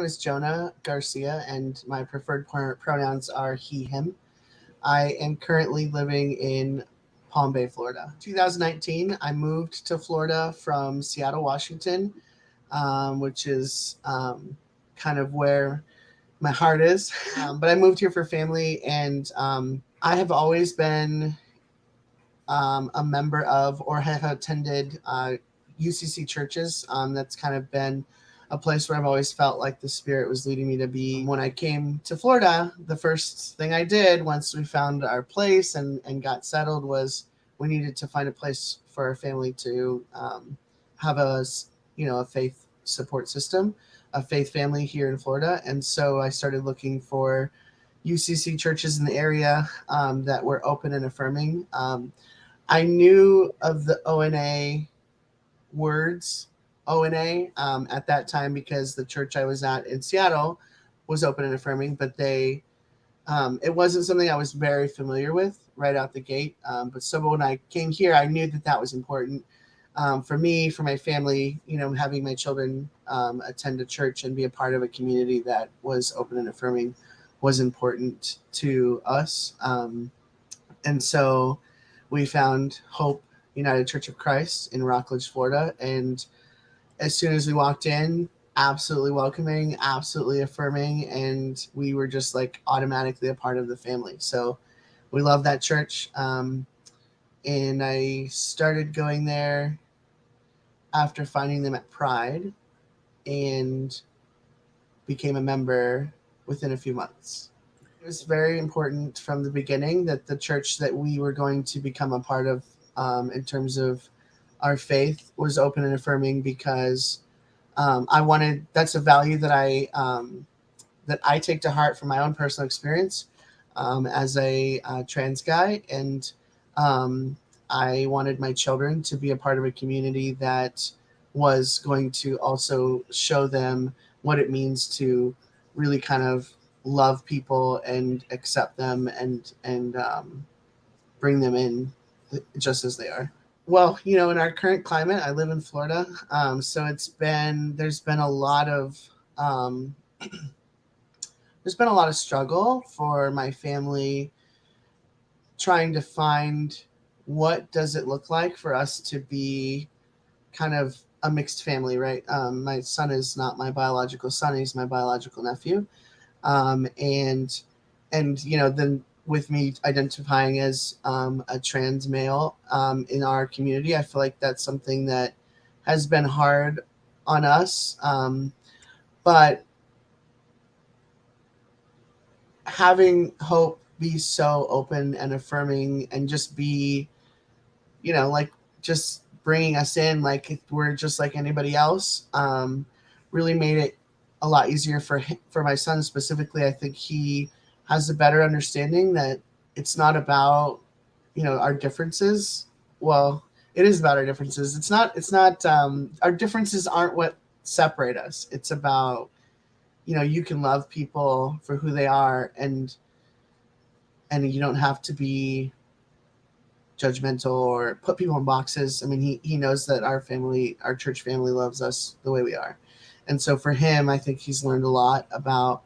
is Jonah Garcia, and my preferred pronouns are he, him. I am currently living in Palm Bay, Florida. 2019, I moved to Florida from Seattle, Washington, which is kind of where my heart is. But I moved here for family, and I have always been a member of or have attended UCC churches. That's kind of been a place where I've always felt like the Spirit was leading me to be. When I came to Florida, the first thing I did once we found our place and got settled was we needed to find a place for our family to have a faith support system, a faith family here in Florida. And so I started looking for UCC churches in the area that were open and affirming. I knew of the ONA words, ONA, at that time because the church I was at in Seattle was open and affirming, but it wasn't something I was very familiar with right out the gate. But when I came here, I knew that was important for me, for my family, having my children attend a church and be a part of a community that was open and affirming was important to us. And so we found Hope United Church of Christ in Rockledge, Florida. And as soon as we walked in, absolutely welcoming, absolutely affirming. And we were just like automatically a part of the family. So we love that church. And I started going there after finding them at Pride and became a member within a few months. It was very important from the beginning that the church that we were going to become a part of in terms of our faith was open and affirming because that's a value that I take to heart from my own personal experience as a trans guy. And I wanted my children to be a part of a community that was going to also show them what it means to really kind of love people and accept them and bring them in just as they are. Well, in our current climate, I live in Florida, so there's been a lot of struggle for my family trying to find what does it look like for us to be kind of a mixed family, right? My son is not my biological son; he's my biological nephew. And then with me identifying as a trans male in our community, I feel like that's something that has been hard on us. But having Hope be so open and affirming and just be, like just bringing us in like we're just like anybody else, really made it a lot easier for my son specifically. I think he has a better understanding that it's not about, our differences. Well, it is about our differences. It's not our differences aren't what separate us. It's about, you can love people for who they are and you don't have to be judgmental or put people in boxes. I mean, he knows that our church family loves us the way we are. And so for him, I think he's learned a lot about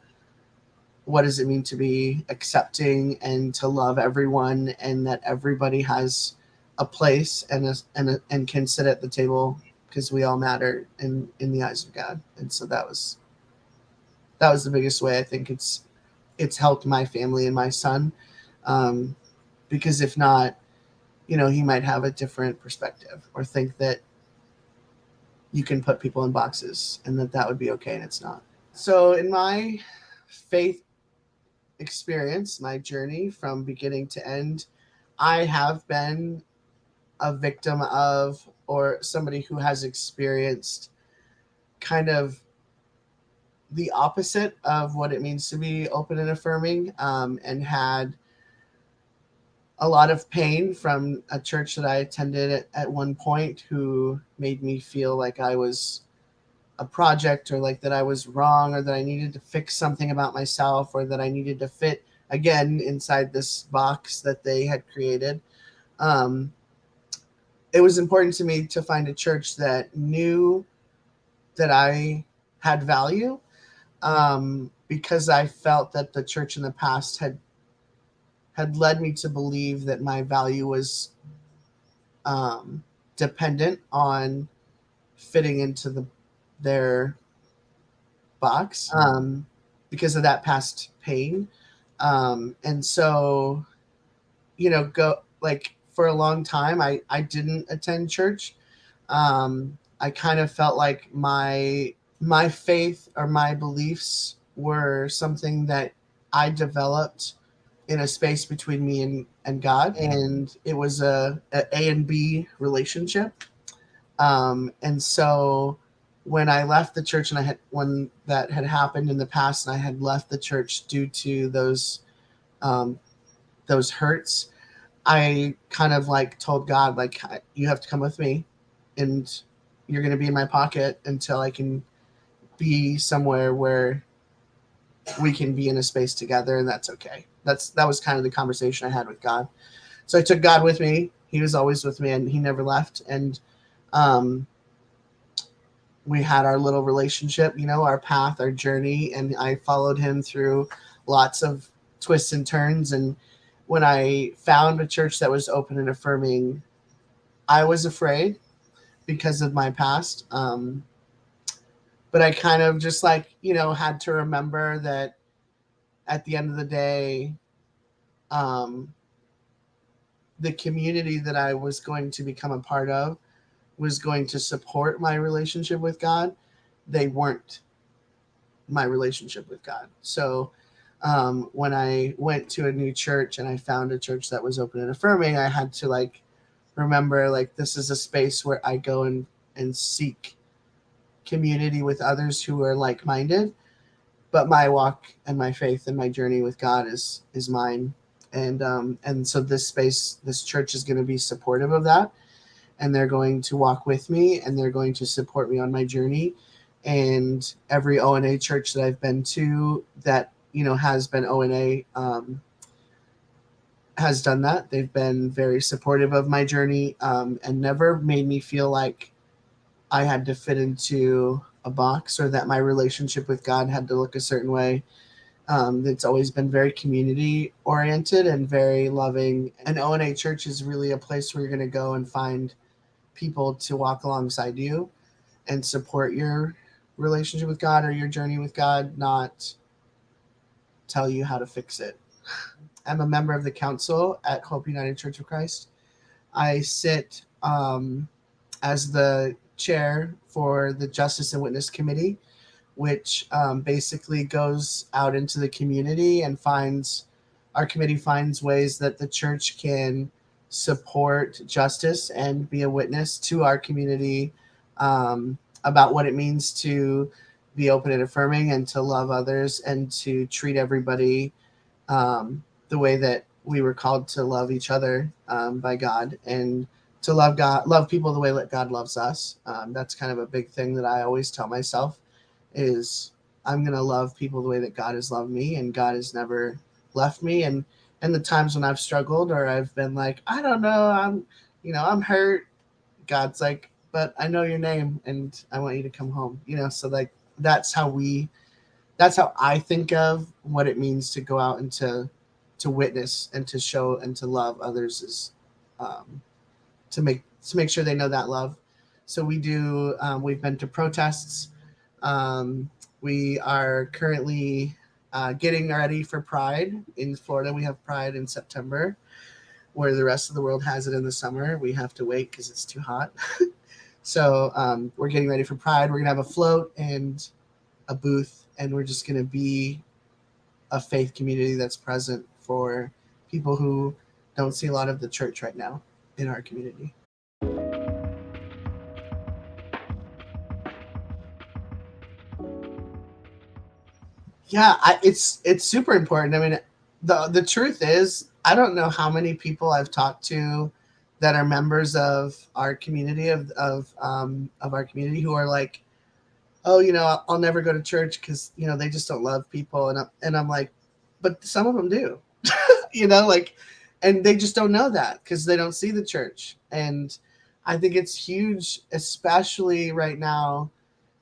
what does it mean to be accepting and to love everyone, and that everybody has a place and can sit at the table because we all matter in the eyes of God. And so that was the biggest way I think it's helped my family and my son, because if not, he might have a different perspective or think that you can put people in boxes and that would be okay, and it's not. So in my faith experience, my journey from beginning to end, I have been a victim of or somebody who has experienced kind of the opposite of what it means to be open and affirming, and had a lot of pain from a church that I attended at one point who made me feel like I was a project, or like that I was wrong, or that I needed to fix something about myself, or that I needed to fit again inside this box that they had created. It was important to me to find a church that knew that I had value, because I felt that the church in the past had led me to believe that my value was um, dependent on fitting into their box, because of that past pain. And so, go like for a long time, I didn't attend church. I kind of felt like my faith or my beliefs were something that I developed in a space between me and God, and it was a and B relationship. And so when I left the church, and when that had happened in the past, and I had left the church due to um, those hurts, I kind of like told God, like, you have to come with me, and you're going to be in my pocket until I can be somewhere where we can be in a space together, and that's okay. That was kind of the conversation I had with God. So I took God with me. He was always with me, and he never left. And um, we had our little relationship, our path, our journey, and I followed him through lots of twists and turns. And when I found a church that was open and affirming, I was afraid because of my past. But I kind of just had to remember that at the end of the day, um, the community that I was going to become a part of was going to support my relationship with God. They weren't my relationship with God. So when I went to a new church and I found a church that was open and affirming, I had to remember this is a space where I go and seek community with others who are like-minded, but my walk and my faith and my journey with God is mine. And so this church is going to be supportive of that, and they're going to walk with me, and they're going to support me on my journey. And every ONA church that I've been to that has been ONA has done that. They've been very supportive of my journey, and never made me feel like I had to fit into a box or that my relationship with God had to look a certain way. It's always been very community oriented and very loving. An ONA church is really a place where you're going to go and find people to walk alongside you and support your relationship with God or your journey with God, not tell you how to fix it. I'm a member of the council at Hope United Church of Christ. I sit as the chair for the Justice and Witness Committee, which basically goes out into the community and our committee finds ways that the church can support justice and be a witness to our community about what it means to be open and affirming and to love others and to treat everybody the way that we were called to love each other by God, and to love people the way that God loves us. That's kind of a big thing that I always tell myself is I'm going to love people the way that God has loved me, and God has never left me. And the times when I've struggled or I've been like, I don't know, I'm hurt. God's like, but I know your name and I want you to come home, so that's how I think of what it means to go out and to witness and to show and to love others, is to make sure they know that love. So we've been to protests. We are currently getting ready for Pride in Florida. We have Pride in September, where the rest of the world has it in the summer. We have to wait because it's too hot. So we're getting ready for Pride. We're going to have a float and a booth, and we're just going to be a faith community that's present for people who don't see a lot of the church right now in our community. Yeah, it's super important. I mean, the truth is, I don't know how many people I've talked to that are members of our community of our community who are like, oh, I'll never go to church because they just don't love people, and I'm like, but some of them do, and they just don't know that because they don't see the church. And I think it's huge, especially right now.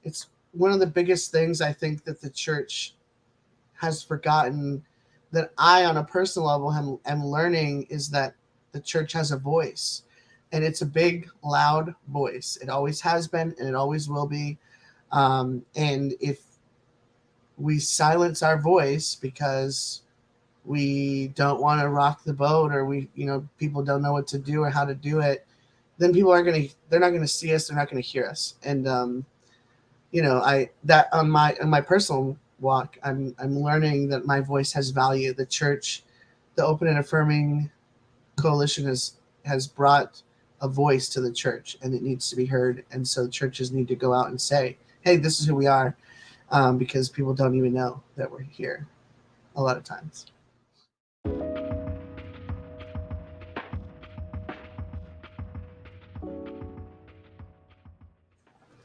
It's one of the biggest things I think that the church has forgotten, that I, on a personal level, am learning, is that the church has a voice, and it's a big, loud voice. It always has been, and it always will be. And if we silence our voice because we don't want to rock the boat, or people don't know what to do or how to do it, then they're not gonna see us, they're not gonna hear us. And I that on my personal walk, I'm learning that my voice has value. The church, the Open and Affirming Coalition, has brought a voice to the church, and it needs to be heard. And so churches need to go out and say, hey, this is who we are, because people don't even know that we're here a lot of times.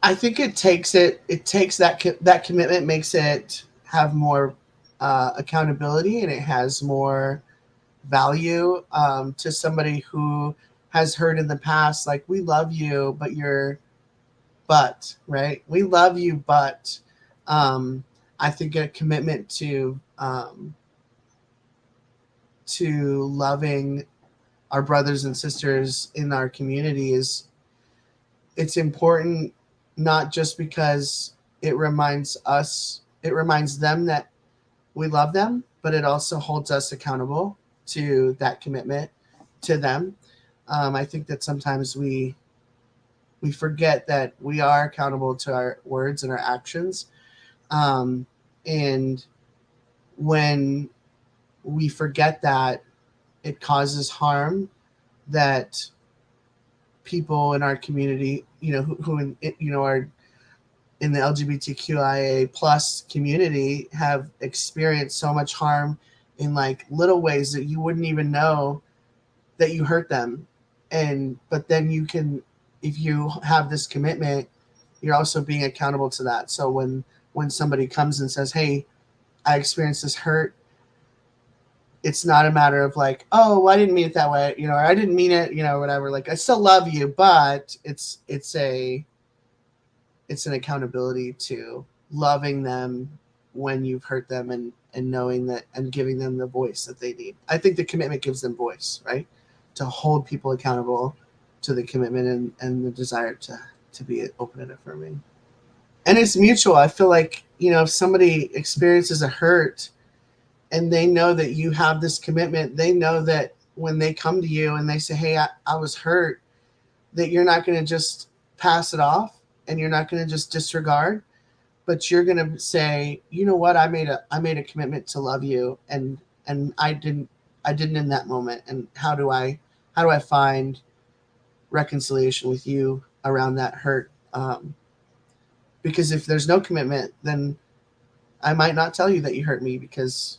I think it takes that commitment, makes it have more accountability, and it has more value, to somebody who has heard in the past, like, we love you, but right, we love you, but I think a commitment to loving our brothers and sisters in our community it's important, not just because it reminds them that we love them, but it also holds us accountable to that commitment to them. I think that sometimes we forget that we are accountable to our words and our actions. And when we forget that, it causes harm that people in our community, who are in the LGBTQIA plus community, have experienced so much harm in like little ways that you wouldn't even know that you hurt them. But then if you have this commitment, you're also being accountable to that. So when somebody comes and says, hey, I experienced this hurt, it's not a matter of like, oh, well, I didn't mean it that way, or I didn't mean it, whatever. Like, I still love you, but it's an accountability to loving them when you've hurt them, and knowing that, and giving them the voice that they need. I think the commitment gives them voice, right? To hold people accountable to the commitment, and the desire to be open and affirming. And it's mutual. I feel like, if somebody experiences a hurt and they know that you have this commitment, they know that when they come to you and they say, hey, I was hurt, that you're not going to just pass it off, and you're not going to just disregard, but you're going to say, you know what, I made a commitment to love you, and I didn't in that moment, and how do I find reconciliation with you around that hurt? Because if there's no commitment, then I might not tell you that you hurt me, because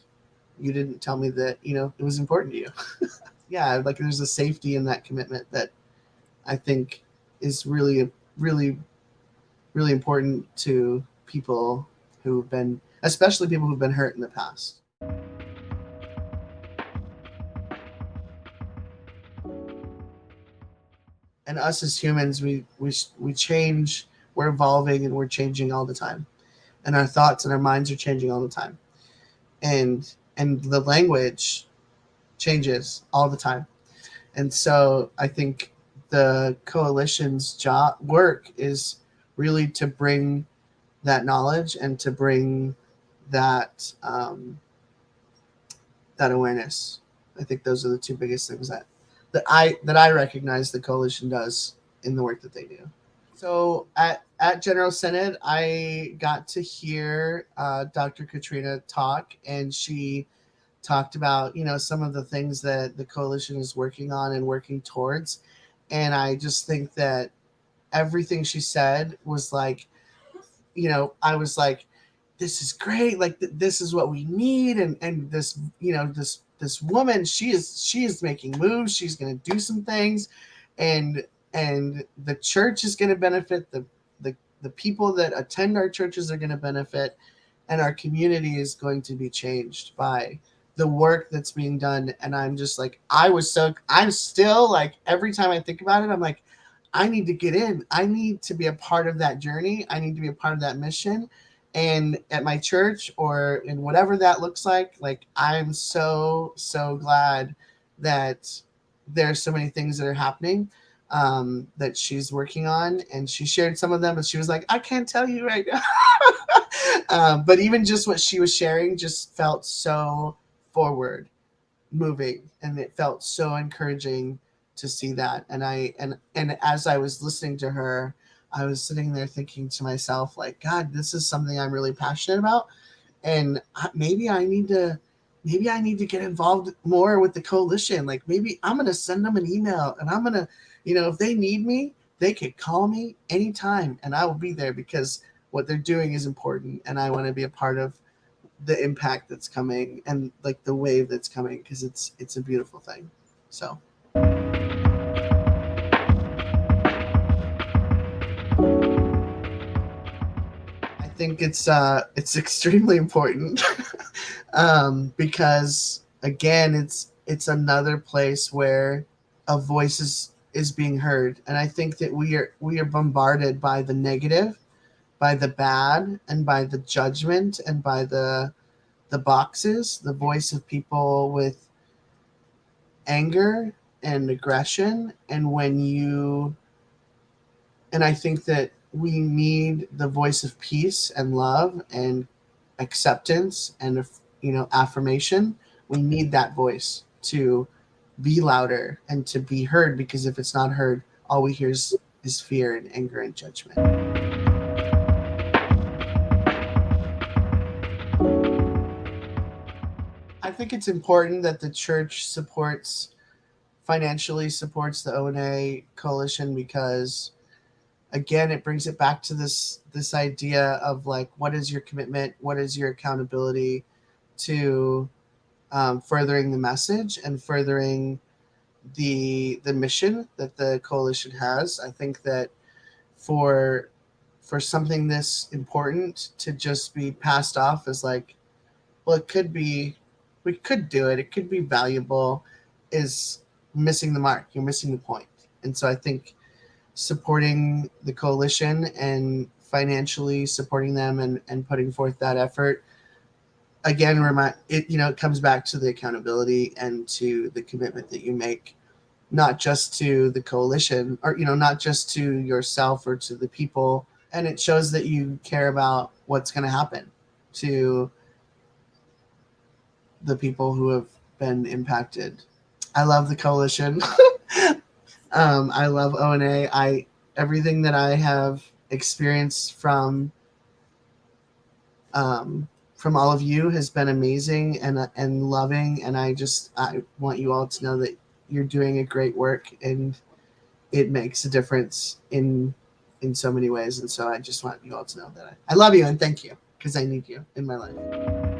you didn't tell me that, it was important to you. Yeah, like, there's a safety in that commitment that I think is really, really, really important to people especially people who've been hurt in the past. And us as humans, we change, we're evolving, and we're changing all the time. And our thoughts and our minds are changing all the time. And the language changes all the time. And so I think the coalition's work is really to bring that knowledge, and to bring that that awareness. I think those are the two biggest things that I recognize the coalition does in the work that they do. So at General Synod, I got to hear Dr. Katrina talk, and she talked about, some of the things that the coalition is working on and working towards. And I just think that everything she said was like, I was like, this is great. Like, this is what we need. And this, this woman, she is making moves. She's going to do some things, and the church is going to benefit. The people that attend our churches are going to benefit, and our community is going to be changed by the work that's being done. And I'm just like, I'm still like, every time I think about it, I'm like, I need to get in. I need to be a part of that journey. I need to be a part of that mission. And at my church or in whatever that looks like I'm so, so glad that there's so many things that are happening that she's working on. And she shared some of them, but she was like, I can't tell you right now. But even just what she was sharing just felt so forward moving, and it felt so encouraging to see that. And as I was listening to her, I was sitting there thinking to myself, like, God, this is something I'm really passionate about, and maybe I need to get involved more with the coalition. Like, maybe I'm going to send them an email, and I'm going to, if they need me, they could call me anytime and I will be there, because what they're doing is important, and I want to be a part of the impact that's coming, and like the wave that's coming, because it's a beautiful thing. So I think it's extremely important because again, it's another place where a voice is being heard. And I think that we are bombarded by the negative, by the bad, and by the judgment, and by the boxes, the voice of people with anger and aggression. And I think that we need the voice of peace and love and acceptance and affirmation. We need that voice to be louder and to be heard, because if it's not heard, all we hear is fear and anger and judgment. I think it's important that the church financially supports the ONA coalition, because again, it brings it back to this idea of like, what is your commitment, what is your accountability to furthering the message and furthering the mission that the coalition has. I think that for something this important to just be passed off as like, well, it could be, we could do it, it could be valuable, is missing the mark. You're missing the point. And so I think supporting the coalition and financially supporting them and putting forth that effort, again, it comes back to the accountability and to the commitment that you make, not just to the coalition, or not just to yourself or to the people. And it shows that you care about what's going to happen to the people who have been impacted. I love the coalition. I love ONA. Everything that I have experienced from all of you has been amazing and loving. And I want you all to know that you're doing a great work, and it makes a difference in so many ways. And so I just want you all to know that I love you and thank you, because I need you in my life.